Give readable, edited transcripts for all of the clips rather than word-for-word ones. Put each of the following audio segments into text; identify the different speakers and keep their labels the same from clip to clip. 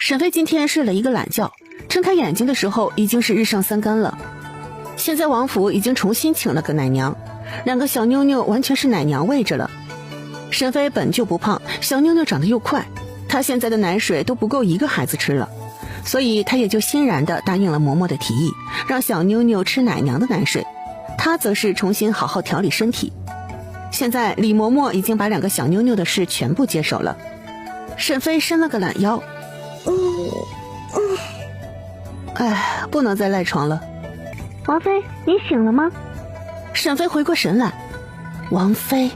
Speaker 1: 沈飞今天睡了一个懒觉，睁开眼睛的时候已经是日上三竿了。现在王府已经重新请了个奶娘，2个小妞妞完全是奶娘喂着了。沈飞本就不胖，小妞妞长得又快，他现在的奶水都不够1个孩子吃了，所以他也就欣然地答应了嬷嬷的提议，让小妞妞吃奶娘的奶水，他则是重新好好调理身体。现在李嬷嬷已经把2个小妞妞的事全部接手了。沈飞伸了个懒腰，不能再赖床了。
Speaker 2: 王妃，你醒了吗？
Speaker 1: 沈飞回过神来，王妃，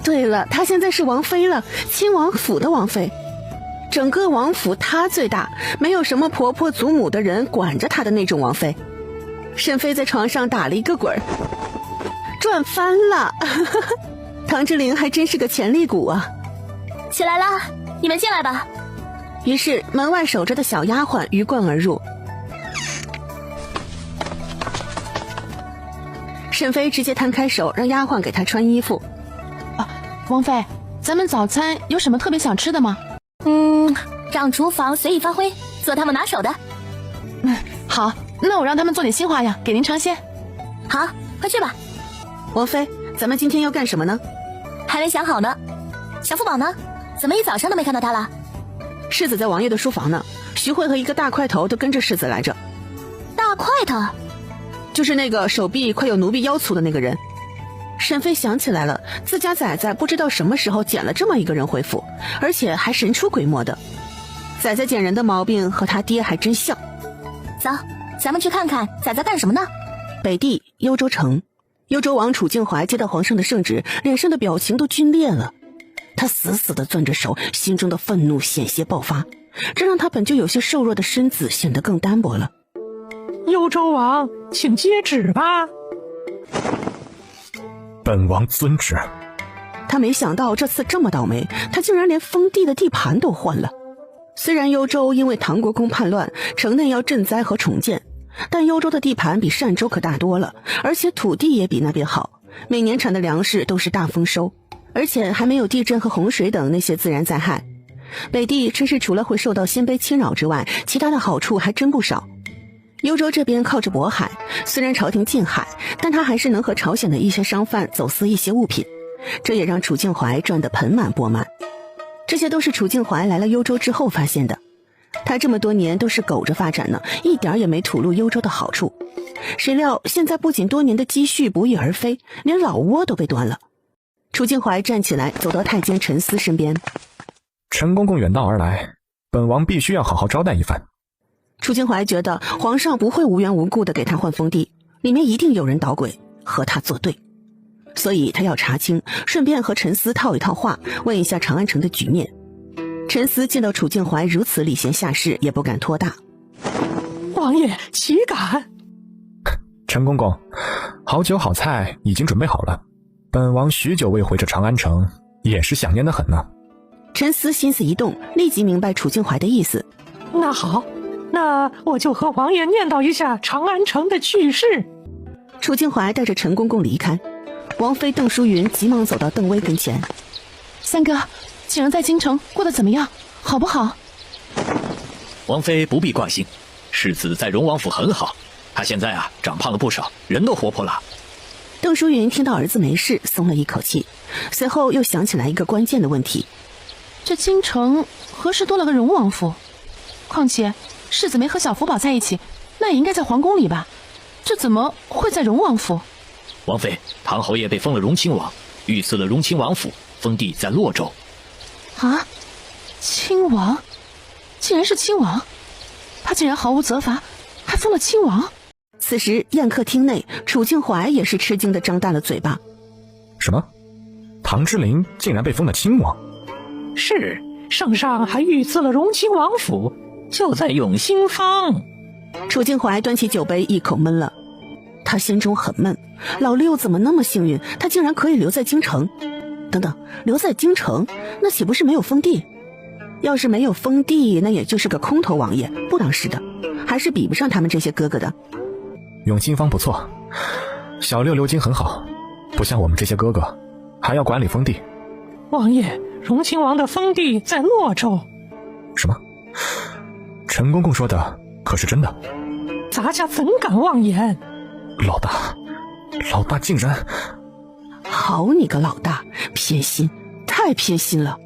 Speaker 1: 对了，她现在是王妃了，亲王府的王妃。整个王府她最大，没有什么婆婆祖母的人管着她的那种王妃。沈飞在床上打了一个滚儿，转翻了。唐之灵还真是个潜力股啊！
Speaker 3: 起来啦，你们进来吧。
Speaker 1: 于是门外守着的小丫鬟鱼贯而入。沈飞直接摊开手，让丫鬟给他穿衣服。
Speaker 4: 王妃，咱们早餐有什么特别想吃的吗？
Speaker 3: 让厨房随意发挥，做他们拿手的。
Speaker 4: 好，那我让他们做点新花样，给您尝鲜。
Speaker 3: 好，快去吧。
Speaker 1: 王妃，咱们今天要干什么呢？
Speaker 3: 还没想好呢。小福宝呢？怎么一早上都没看到他了？
Speaker 1: 世子在王爷的书房呢，徐慧和一个大块头都跟着世子来着。
Speaker 3: 大块头？
Speaker 1: 就是那个手臂快有奴婢腰粗的那个人。沈飞想起来了，自家仔仔不知道什么时候捡了这么一个人回府，而且还神出鬼没的。仔仔捡人的毛病和他爹还真像。
Speaker 3: 走，咱们去看看仔仔干什么呢？
Speaker 1: 北地幽州城，幽州王楚静怀接到皇上的圣旨，脸上的表情都皲裂了。他死死地攥着手，心中的愤怒险些爆发，这让他本就有些瘦弱的身子显得更单薄了。
Speaker 5: 幽州王，请接旨吧。
Speaker 6: 本王遵旨。
Speaker 1: 他没想到这次这么倒霉，他竟然连封地的地盘都换了。虽然幽州因为唐国公叛乱，城内要赈灾和重建，但幽州的地盘比单州可大多了，而且土地也比那边好，每年产的粮食都是大丰收，而且还没有地震和洪水等那些自然灾害。北地真是除了会受到鲜卑侵扰之外，其他的好处还真不少。幽州这边靠着渤海，虽然朝廷禁海，但他还是能和朝鲜的一些商贩走私一些物品，这也让楚静怀赚得盆满钵满。这些都是楚静怀来了幽州之后发现的，他这么多年都是苟着发展呢，一点也没吐露幽州的好处。谁料现在不仅多年的积蓄不翼而飞，连老窝都被端了。楚静怀站起来，走到太监陈思身边。
Speaker 6: 陈公公远道而来，本王必须要好好招待一番。
Speaker 1: 楚静怀觉得皇上不会无缘无故的给他换封地，里面一定有人捣鬼，和他作对，所以他要查清，顺便和陈思套一套话，问一下长安城的局面。陈思见到楚静怀如此礼贤下士，也不敢托大。
Speaker 5: 王爷岂敢！
Speaker 6: 陈公公，好酒好菜已经准备好了，本王许久未回这长安城，也是想念得很呢。
Speaker 1: 陈思心思一动，立即明白楚静怀的意思。
Speaker 5: 那好，那我就和王爷念叨一下长安城的趣事。
Speaker 1: 楚静怀带着陈公公离开，王妃邓淑云急忙走到邓威跟前。
Speaker 4: 三哥，景儿在京城过得怎么样？好不好？
Speaker 7: 王妃不必挂心，世子在荣王府很好，他现在长胖了不少，人都活泼了。
Speaker 1: 邓淑云听到儿子没事，松了一口气，随后又想起来一个关键的问题。
Speaker 4: 这京城何时多了个荣王府？况且世子没和小福宝在一起，那也应该在皇宫里吧？这怎么会在荣王府？
Speaker 7: 王妃，唐侯爷被封了荣亲王，御赐了荣亲王府，封地在洛州。
Speaker 4: 啊，亲王？竟然是亲王？他竟然毫无责罚，还封了亲王？
Speaker 1: 此时宴客厅内，楚静怀也是吃惊地张大了嘴巴。
Speaker 6: 什么？唐之灵竟然被封了亲王？
Speaker 5: 是，圣上还御赐了荣亲王府，就在永兴坊。
Speaker 1: 楚静怀端起酒杯一口闷了，他心中很闷，老六怎么那么幸运，他竟然可以留在京城。等等，留在京城，那岂不是没有封地？要是没有封地，那也就是个空头王爷，不当事的，还是比不上他们这些哥哥的。
Speaker 6: 永兴坊不错，小六留京很好，不像我们这些哥哥，还要管理封地。
Speaker 5: 王爷，荣亲王的封地在洛州。
Speaker 6: 什么？陈公公说的可是真的？
Speaker 5: 咱家怎敢妄言？
Speaker 6: 老大竟然……
Speaker 1: 好你个老大，偏心，太偏心了！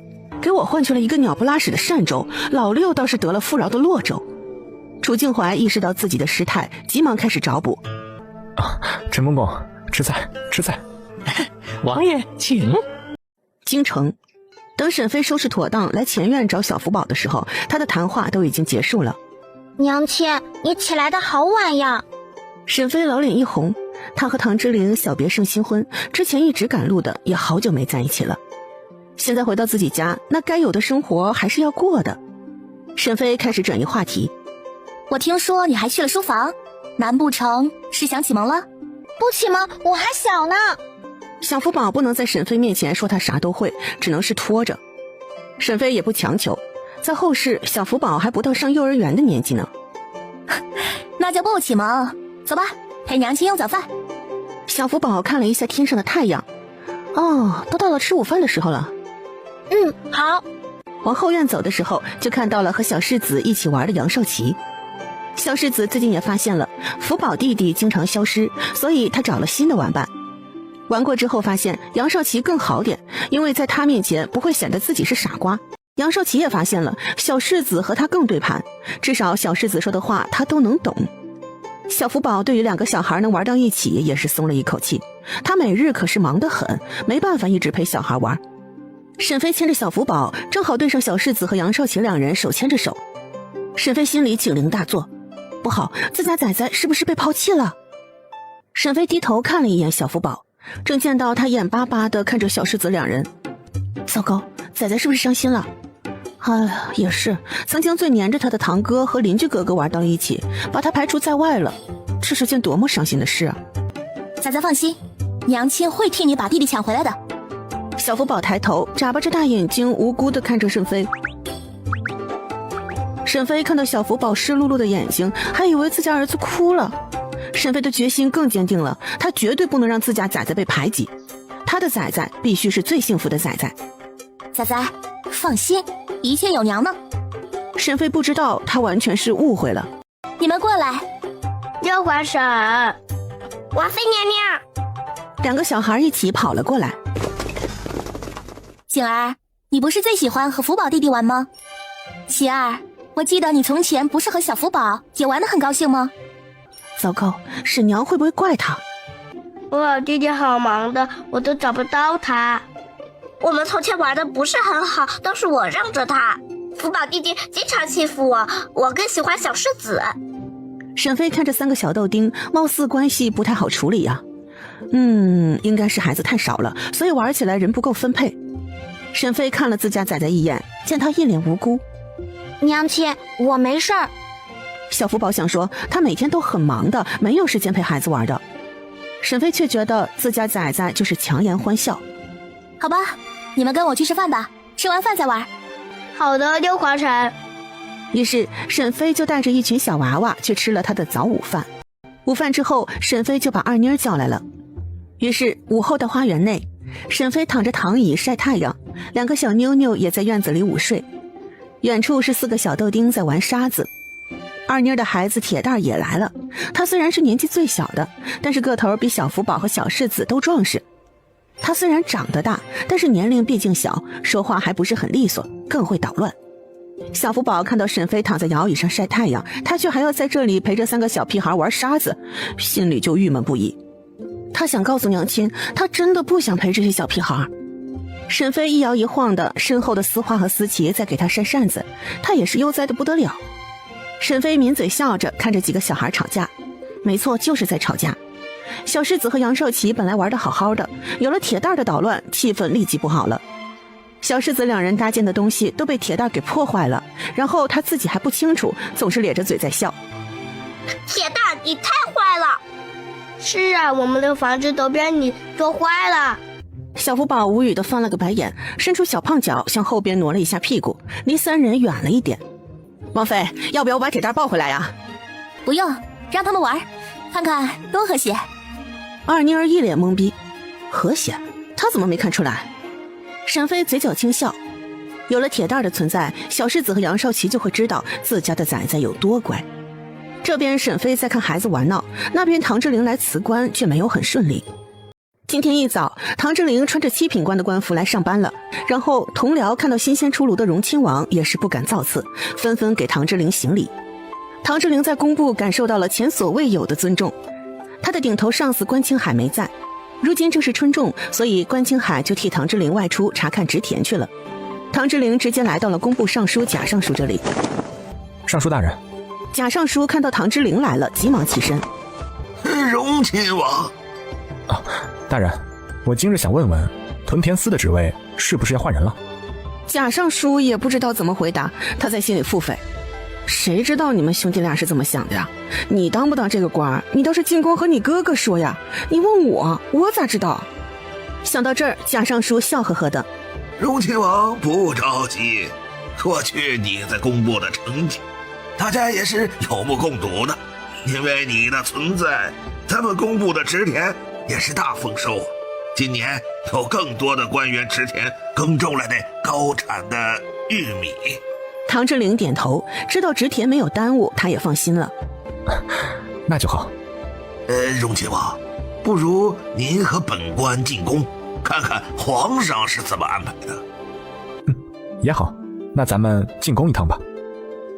Speaker 1: 给我换去了一个鸟不拉屎的单州，老六倒是得了富饶的洛州。楚静怀意识到自己的失态，急忙开始找补。
Speaker 6: 陈公公，吃菜。
Speaker 5: 王爷请。
Speaker 1: 京城，等沈飞收拾妥当来前院找小福宝的时候，他的谈话都已经结束了。
Speaker 2: 娘亲，你起来的好晚呀。
Speaker 1: 沈飞老脸一红，他和唐之灵小别胜新婚，之前一直赶路的，也好久没在一起了。现在回到自己家，那该有的生活还是要过的。沈飞开始转移话题。
Speaker 3: 我听说你还去了书房，难不成是想启蒙了？
Speaker 2: 不启蒙，我还小呢。
Speaker 1: 小福宝不能在沈飞面前说他啥都会，只能是拖着。沈飞也不强求，在后世小福宝还不到上幼儿园的年纪呢。
Speaker 3: 那就不启蒙，走吧，陪娘亲用早饭。
Speaker 1: 小福宝看了一下天上的太阳，都到了吃午饭的时候了。
Speaker 2: 好。
Speaker 1: 往后院走的时候，就看到了和小世子一起玩的杨少奇。小世子最近也发现了福宝弟弟经常消失，所以他找了新的玩伴。玩过之后发现杨少奇更好点，因为在他面前不会显得自己是傻瓜。杨少奇也发现了小世子和他更对盘，至少小世子说的话他都能懂。小福宝对于两个小孩能玩到一起也是松了一口气，他每日可是忙得很，没办法一直陪小孩玩。沈飞牵着小福宝，正好对上小世子和杨少奇两人手牵着手。沈飞心里警铃大作，不好，自家崽崽是不是被抛弃了？沈飞低头看了一眼小福宝，正见到他眼巴巴地看着小世子两人。糟糕，崽崽是不是伤心了？也是，曾经最黏着他的堂哥和邻居哥哥玩到一起，把他排除在外了，这是件多么伤心的事啊！
Speaker 3: 崽崽放心，娘亲会替你把弟弟抢回来的。
Speaker 1: 小福宝抬头，眨巴着大眼睛，无辜地看着沈飞。沈飞看到小福宝湿漉漉的眼睛，还以为自家儿子哭了。沈飞的决心更坚定了，他绝对不能让自家崽崽被排挤，他的崽崽必须是最幸福的崽崽。
Speaker 3: 崽崽放心，一切有娘呢。
Speaker 1: 沈飞不知道他完全是误会了。
Speaker 3: 你们过来。
Speaker 2: 六环婶，王妃娘娘。
Speaker 1: 两个小孩一起跑了过来。
Speaker 3: 景儿，你不是最喜欢和福宝弟弟玩吗？琪儿，我记得你从前不是和小福宝也玩得很高兴吗？
Speaker 1: 糟糕，沈娘会不会怪他？
Speaker 2: 我弟弟好忙的，我都找不到他。
Speaker 8: 我们从前玩的不是很好，都是我让着他。福宝弟弟经常欺负我，我更喜欢小世子。
Speaker 1: 沈飞看着三个小豆丁，貌似关系不太好处理呀。应该是孩子太少了，所以玩起来人不够分配。沈飞看了自家崽崽一眼，见他一脸无辜。
Speaker 2: 娘亲，我没事儿。
Speaker 1: 小福宝想说他每天都很忙的，没有时间陪孩子玩的。沈飞却觉得自家崽崽就是强颜欢笑。
Speaker 3: 好吧，你们跟我去吃饭吧，吃完饭再玩。
Speaker 2: 好的，六环婶。
Speaker 1: 于是沈飞就带着一群小娃娃去吃了他的早午饭。午饭之后，沈飞就把二妮儿叫来了。于是午后的花园内，沈飞躺着躺椅晒太阳，两个小妞妞也在院子里午睡。远处是四个小豆丁在玩沙子。二妮儿的孩子铁蛋也来了，他虽然是年纪最小的，但是个头比小福宝和小世子都壮实。他虽然长得大，但是年龄毕竟小，说话还不是很利索，更会捣乱。小福宝看到沈飞躺在摇椅上晒太阳，他却还要在这里陪着三个小屁孩玩沙子，心里就郁闷不已。他想告诉娘亲，他真的不想陪这些小屁孩。沈飞一摇一晃的，身后的丝花和思琪在给他扇扇子，他也是悠哉的不得了。沈飞抿嘴笑着看着几个小孩吵架，没错，就是在吵架。小世子和杨少奇本来玩得好好的，有了铁蛋的捣乱，气氛立即不好了。小世子两人搭建的东西都被铁蛋给破坏了，然后他自己还不清楚，总是咧着嘴在笑。
Speaker 8: 铁蛋，你太坏了！
Speaker 2: 是啊，我们的房子都被你做坏了。
Speaker 1: 小福宝无语地翻了个白眼，伸出小胖脚向后边挪了一下屁股，离三人远了一点。王妃，要不要我把铁蛋抱回来呀？
Speaker 3: 不用，让他们玩，看看多和谐。
Speaker 1: 二妮儿一脸懵逼，和谐？他怎么没看出来？沈飞嘴角轻笑，有了铁蛋的存在，小世子和杨少奇就会知道自家的崽崽有多乖。这边沈飞在看孩子玩闹，那边唐之灵来辞官却没有很顺利。今天一早，唐之灵穿着7品官的官服来上班了，然后同僚看到新鲜出炉的荣亲王也是不敢造次，纷纷给唐之灵行礼。唐之灵在工部感受到了前所未有的尊重，他的顶头上司关青海没在，如今正是春种，所以关青海就替唐之灵外出查看植田去了。唐之灵直接来到了工部尚书贾尚书这里。
Speaker 6: 尚书大人。
Speaker 1: 贾尚书看到唐之灵来了，急忙起身。
Speaker 9: 荣亲王。
Speaker 6: 大人，我今日想问问，屯田司的职位是不是要换人了？
Speaker 1: 贾尚书也不知道怎么回答，他在心里腹诽：谁知道你们兄弟俩是怎么想的呀？你当不当这个官，你倒是进宫和你哥哥说呀，你问我咋知道？想到这儿，贾尚书笑呵呵的：
Speaker 9: 荣亲王不着急，过去你在工部的成绩，大家也是有目共睹的。因为你的存在，咱们工部的植田也是大丰收。今年有更多的官员植田耕种了那高产的玉米。
Speaker 1: 唐之灵点头，知道植田没有耽误，他也放心了。
Speaker 6: 那就好。
Speaker 9: 荣亲王，不如您和本官进宫，看看皇上是怎么安排的。
Speaker 6: 也好，那咱们进宫一趟吧。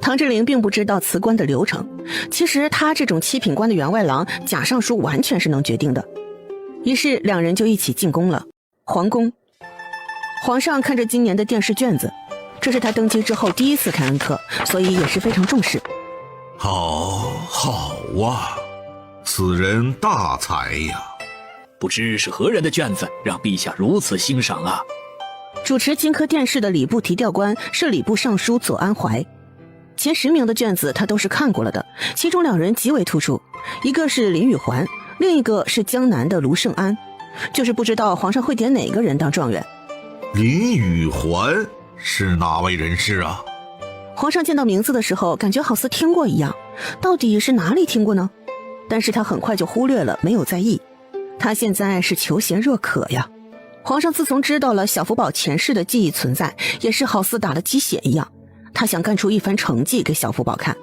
Speaker 1: 唐之灵并不知道辞官的流程，其实他这种7品官的员外郎，贾尚书完全是能决定的。于是两人就一起进宫了。皇宫，皇上看着今年的殿试卷子，这是他登基之后第一次开恩课，所以也是非常重视。
Speaker 9: 好啊，此人大才呀！
Speaker 7: 不知是何人的卷子，让陛下如此欣赏啊！
Speaker 1: 主持金科殿试的礼部提调官是礼部尚书左安怀，前10名的卷子他都是看过了的，其中2人极为突出，一个是林宇环，另一个是江南的卢胜安，就是不知道皇上会点哪个人当状元。
Speaker 9: 林宇环是哪位人士啊？
Speaker 1: 皇上见到名字的时候，感觉好似听过一样，到底是哪里听过呢？但是他很快就忽略了，没有在意。他现在是求贤若渴呀。皇上自从知道了小福宝前世的记忆存在，也是好似打了鸡血一样，他想干出一番成绩给小福宝看。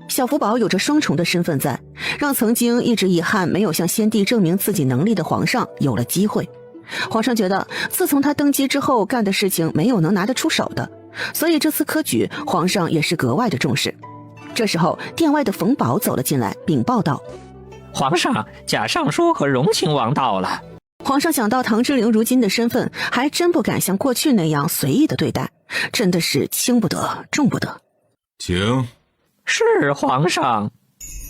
Speaker 1: 小福宝有着双重的身份在，让曾经一直遗憾没有向先帝证明自己能力的皇上有了机会。皇上觉得自从他登基之后干的事情没有能拿得出手的，所以这次科举皇上也是格外的重视。这时候殿外的冯宝走了进来，禀报道：
Speaker 5: 皇上，贾尚书和荣亲王到了。
Speaker 1: 皇上想到唐之灵如今的身份，还真不敢像过去那样随意的对待，真的是轻不得重不得。
Speaker 9: 请。
Speaker 5: 是皇上。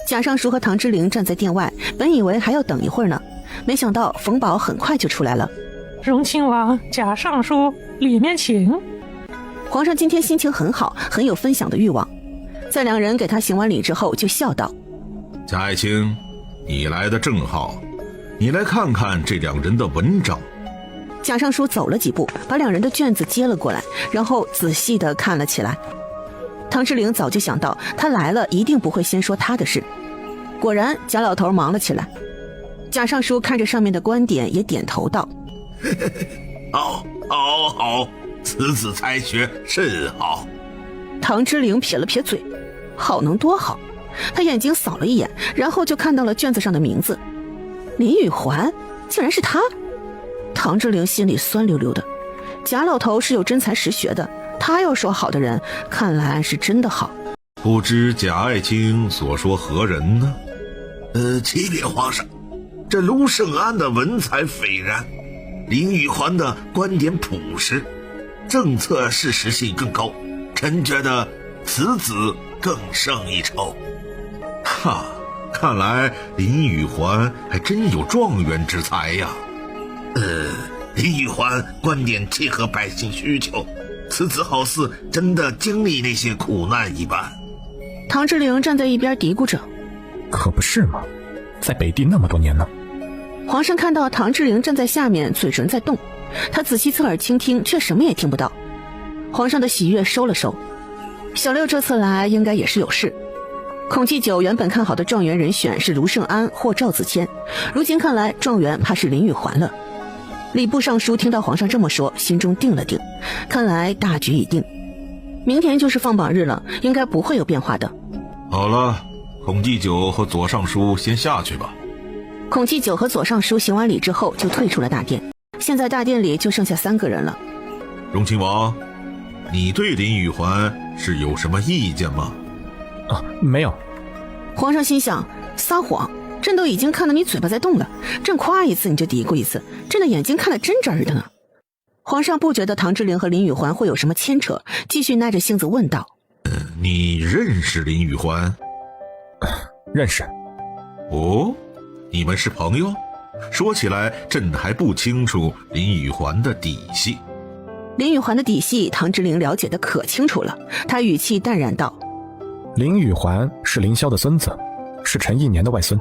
Speaker 1: 贾尚书和唐之灵站在殿外，本以为还要等一会儿呢，没想到冯宝很快就出来了。
Speaker 5: 荣亲王，贾尚书，里面请。
Speaker 1: 皇上今天心情很好，很有分享的欲望。在2人给他行完礼之后，就笑道：
Speaker 9: 贾爱卿，你来的正好，你来看看这2人的文章。
Speaker 1: 贾尚书走了几步，把2人的卷子接了过来，然后仔细地看了起来。唐之灵早就想到他来了一定不会先说他的事，果然贾老头忙了起来。贾尚书看着上面的观点，也点头道：
Speaker 9: 好，此子才学甚好。
Speaker 1: 唐之灵撇了撇嘴，好能多好。他眼睛扫了一眼，然后就看到了卷子上的名字，林宇环，竟然是他。唐之灵心里酸溜溜的，贾老头是有真才实学的，他要说好的人，看来是真的好。
Speaker 9: 不知贾爱卿所说何人呢？启禀皇上，这卢胜安的文采斐然，林宇环的观点朴实，政策事实性更高，臣觉得此子更胜一筹。看来林宇环还真有状元之才呀。林宇环观点契合百姓需求，此子好似真的经历那些苦难一般。
Speaker 1: 唐之灵站在一边嘀咕着：
Speaker 6: 可不是吗？在北地那么多年呢。
Speaker 1: 皇上看到唐之灵站在下面，嘴唇在动，他仔细侧耳倾听，却什么也听不到。皇上的喜悦收了收，小六这次来应该也是有事。孔继久原本看好的状元人选是卢胜安或赵子谦，如今看来状元怕是林宇环了。礼部尚书听到皇上这么说，心中定了定，看来大局已定，明天就是放榜日了，应该不会有变化的。
Speaker 9: 好了，孔祭酒和左尚书先下去吧。
Speaker 1: 孔祭酒和左尚书行完礼之后就退出了大殿，现在大殿里就剩下3个人了。
Speaker 9: 荣亲王，你对林宇环是有什么意见吗？
Speaker 6: 没有。
Speaker 1: 皇上心想，撒谎，朕都已经看到你嘴巴在动了，朕夸一次你就嘀咕一次，朕的眼睛看得真真的呢。皇上不觉得唐之陵和林宇环会有什么牵扯，继续耐着性子问道：
Speaker 9: 你认识林宇环？
Speaker 6: 认识。
Speaker 9: 哦，你们是朋友？说起来朕还不清楚林宇环的底细。
Speaker 1: 林宇环的底细唐之陵了解得可清楚了，他语气淡然道：
Speaker 6: 林宇环是凌霄的孙子，是陈一年的外孙。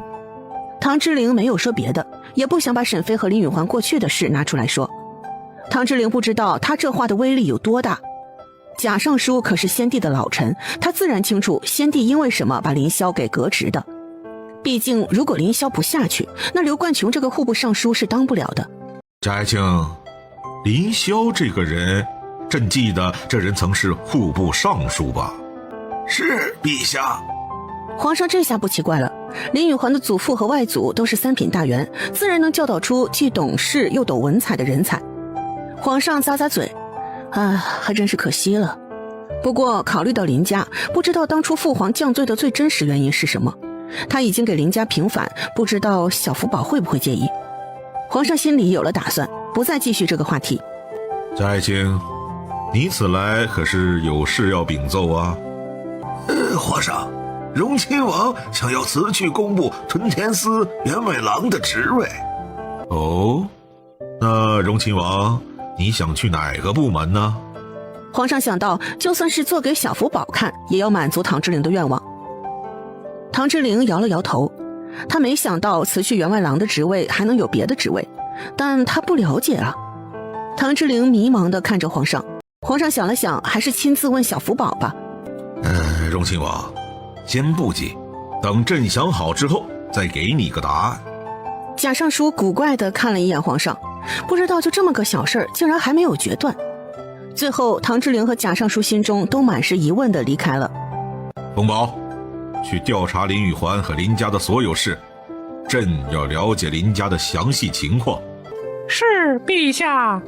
Speaker 1: 唐之陵没有说别的，也不想把沈飞和林宇环过去的事拿出来说。唐之陵不知道他这话的威力有多大。贾尚书可是先帝的老臣，他自然清楚先帝因为什么把凌霄给革职的。毕竟如果凌霄不下去，那刘冠琼这个户部尚书是当不了的。
Speaker 9: 贾爱卿，凌霄这个人，朕记得这人曾是户部尚书吧？是，陛下。
Speaker 1: 皇上这下不奇怪了，林宇环的祖父和外祖都是3品大员，自然能教导出既懂事又懂文采的人才。皇上咂咂嘴，还真是可惜了。不过考虑到林家，不知道当初父皇降罪的最真实原因是什么，他已经给林家平反，不知道小福宝会不会介意。皇上心里有了打算，不再继续这个话题。
Speaker 9: 贾爱卿，你此来可是有事要禀奏啊？皇上，荣亲王想要辞去工部屯田司员外郎的职位。哦，那荣亲王，你想去哪个部门呢？
Speaker 1: 皇上想到，就算是做给小福宝看，也要满足唐之陵的愿望。唐之陵摇了摇头，他没想到辞去员外郎的职位还能有别的职位，但他不了解啊。唐之陵迷茫地看着皇上，皇上想了想，还是亲自问小福宝吧。
Speaker 9: 荣亲王，先不急，等朕想好之后再给你个答案。
Speaker 1: 贾尚书古怪地看了一眼皇上，不知道就这么个小事竟然还没有决断。最后唐之陵和贾尚书心中都满是疑问地离开了。
Speaker 9: 冯宝，去调查林宇环和林家的所有事，朕要了解林家的详细情况。
Speaker 5: 是，陛下。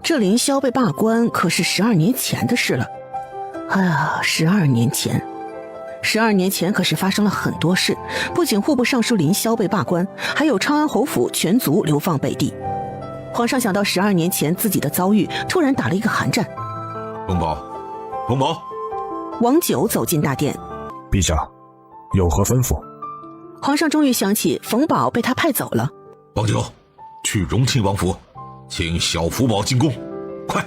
Speaker 1: 这凌霄被罢官可是12年前的事了。12年前，12年前可是发生了很多事，不仅户部尚书凌霄被罢官，还有昌安侯府全族流放北地。皇上想到12年前自己的遭遇，突然打了一个寒战。
Speaker 9: 冯宝，冯宝。
Speaker 1: 王九走进大殿。
Speaker 6: 陛下，有何吩咐？
Speaker 1: 皇上终于想起冯宝被他派走了。
Speaker 9: 王九，去荣亲王府，请小福宝进宫，快！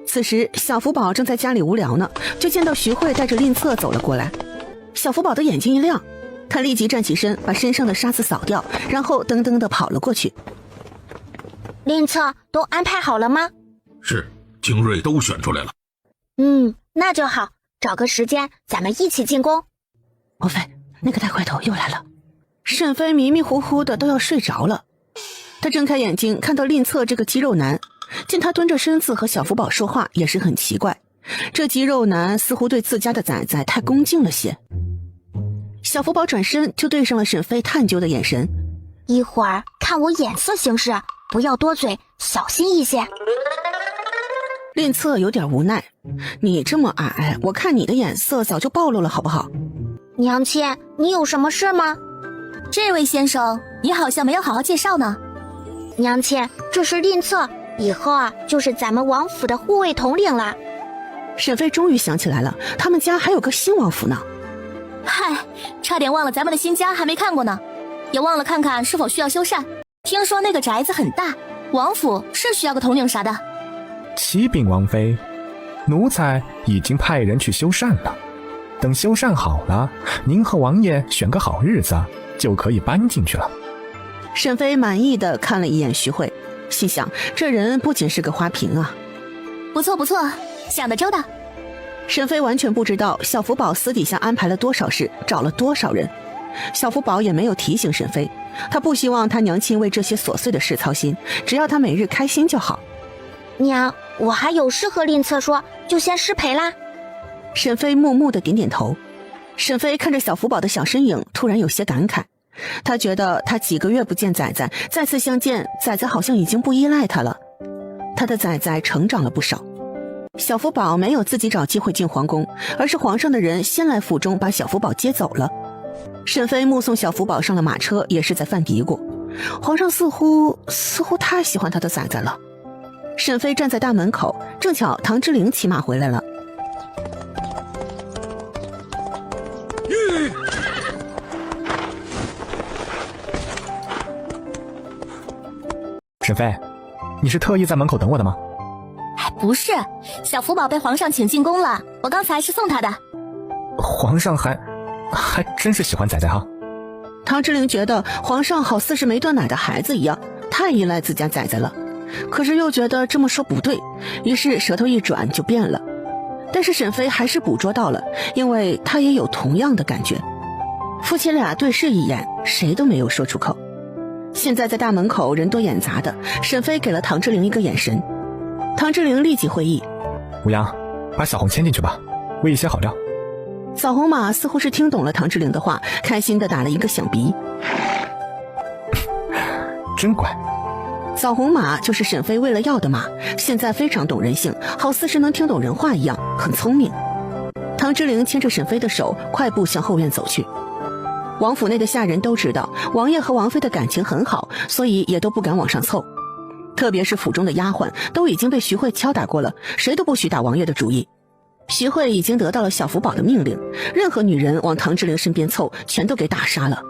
Speaker 1: 此时小福宝正在家里无聊呢，就见到徐慧带着令策走了过来。小福宝的眼睛一亮，他立即站起身，把身上的沙子扫掉，然后噔噔地跑了过去。
Speaker 2: 令策都安排好了吗？
Speaker 9: 是，精锐都选出来了。
Speaker 2: 那就好，找个时间咱们一起进宫。
Speaker 1: 王妃，那个大块头又来了。沈飞迷迷糊糊的都要睡着了，他睁开眼睛看到令策这个肌肉男，见他蹲着身子和小福宝说话也是很奇怪，这肌肉男似乎对自家的崽崽太恭敬了些。小福宝转身就对上了沈飞探究的眼神，
Speaker 2: 一会儿看我眼色行事，不要多嘴，小心一些。
Speaker 1: 令策有点无奈，你这么矮，我看你的眼色早就暴露了好不好？
Speaker 2: 娘亲，你有什么事吗？
Speaker 3: 这位先生，你好像没有好好介绍呢。
Speaker 2: 娘亲，这是令策，以后就是咱们王府的护卫统领了。
Speaker 1: 沈飞终于想起来了，他们家还有个新王府呢。
Speaker 3: 嗨，差点忘了咱们的新家还没看过呢，也忘了看看是否需要修缮。听说那个宅子很大，王府是需要个统领啥的。
Speaker 6: 启禀王妃，奴才已经派人去修缮了，等修缮好了，您和王爷选个好日子，就可以搬进去了。
Speaker 1: 沈飞满意的看了一眼徐慧，心想这人不仅是个花瓶啊。
Speaker 3: 不错不错，想得周到。
Speaker 1: 沈飞完全不知道小福宝私底下安排了多少事，找了多少人。小福宝也没有提醒沈飞，他不希望他娘亲为这些琐碎的事操心，只要他每日开心就好。
Speaker 2: 娘，我还有事和令策说，就先失陪啦。
Speaker 1: 沈飞默默地点点头。沈飞看着小福宝的小身影，突然有些感慨。他觉得他几个月不见仔仔，再次相见，仔仔好像已经不依赖他了。他的仔仔成长了不少。小福宝没有自己找机会进皇宫，而是皇上的人先来府中把小福宝接走了。沈飞目送小福宝上了马车，也是在犯嘀咕，皇上似乎太喜欢他的仔仔了。沈飞站在大门口，正巧唐之灵骑马回来了。
Speaker 6: 沈飞，你是特意在门口等我的吗？
Speaker 3: 不是，小福宝被皇上请进宫了，我刚才是送他的。
Speaker 6: 皇上还真是喜欢仔仔哈。
Speaker 1: 唐之灵觉得皇上好似是没断奶的孩子一样，太依赖自家仔仔了，可是又觉得这么说不对，于是舌头一转就变了。但是沈飞还是捕捉到了，因为他也有同样的感觉。夫妻俩对视一眼，谁都没有说出口。现在在大门口人多眼杂的，沈飞给了唐之灵一个眼神。唐之灵立即会意，
Speaker 6: 吴阳，把小红牵进去吧，喂一些好料。
Speaker 1: 枣红马似乎是听懂了唐之灵的话，开心地打了一个响鼻。
Speaker 6: 真乖。
Speaker 1: 枣红马就是沈飞喂了药的马，现在非常懂人性，好似是能听懂人话一样，很聪明。唐之灵牵着沈飞的手，快步向后院走去。王府内的下人都知道王爷和王妃的感情很好，所以也都不敢往上凑。特别是府中的丫鬟都已经被徐慧敲打过了，谁都不许打王爷的主意。徐慧已经得到了小福宝的命令，任何女人往唐之灵身边凑，全都给打杀了。